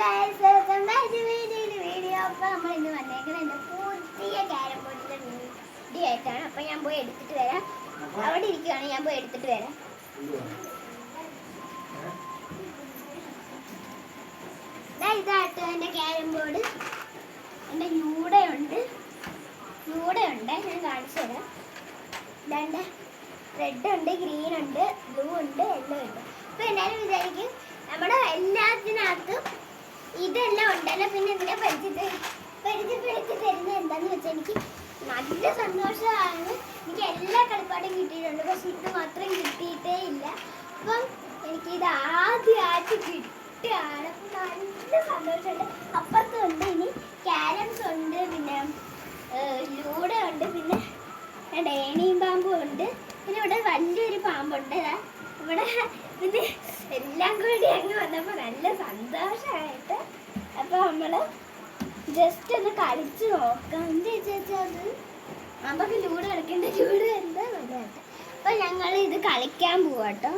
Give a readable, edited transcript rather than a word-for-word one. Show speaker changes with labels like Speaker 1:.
Speaker 1: Guys, welcome back to video. അപ്പോൾ നമ്മൾ ഇന്ന് വന്നേക്കുന്നത് എൻ്റെ പുതിയ ക്യാരം ബോർഡിൻ്റെ വീഡിയോ ആയിട്ടാണ്. അപ്പോൾ ഞാൻ പോയി എടുത്തിട്ട് വരാം. അവിടെ ഇരിക്കുകയാണ്, ഞാൻ പോയി എടുത്തിട്ട് വരാം. ഇതാട്ടോ എൻ്റെ ക്യാരം ബോർഡ്. എൻ്റെ യൂടയുണ്ട്, ഞാൻ കാണിച്ചു തരാം. ഇതാണ്ട് റെഡ് ഉണ്ട്, ഗ്രീൻ ഉണ്ട്, ബ്ലൂ ഉണ്ട്, യെല്ലോ ഉണ്ട്. അപ്പോൾ എല്ലാവരും വിചാരിക്കും നമ്മുടെ എല്ലാത്തിനകത്തും ഇതെല്ലാം ഉണ്ടല്ലോ, പിന്നെ ഇതിനെ പരിചയപ്പെടുത്തി തരുന്നത് എന്താണെന്ന് വെച്ചാൽ എനിക്ക് നല്ല സന്തോഷമാണ്. എനിക്ക് എല്ലാ കളിപ്പാടും കിട്ടിയിട്ടുണ്ട്, പക്ഷെ ഇത് മാത്രം കിട്ടിയിട്ടേ ഇല്ല. അപ്പം എനിക്കിത് ആദ്യമായിട്ട് കിട്ടുകയാണ്. അപ്പം നല്ല സന്തോഷമുണ്ട്. അപ്പുറത്തുണ്ട് ഇനി ക്യാരംസ് ഉണ്ട്, പിന്നെ ലൂഡോ ഉണ്ട്, പിന്നെ ഡേണിയും പാമ്പും ഉണ്ട്, പിന്നെ ഇവിടെ വലിയൊരു പാമ്പുണ്ട് ഇവിടെ. പിന്നെ എല്ലാം കൂടി അങ്ങ് വന്നപ്പോൾ നല്ല സന്തോഷമായിട്ട്. അപ്പോൾ നമ്മൾ ജസ്റ്റ് ഒന്ന് കളിച്ച് നോക്കാം. എന്താ ചോദിച്ചാൽ നമുക്ക് ലൂഡോ കളിക്കേണ്ട, ലൂഡോ എന്താ നല്ലതായിട്ട്. അപ്പോൾ ഞങ്ങൾ ഇത് കളിക്കാൻ പോവാട്ടോ.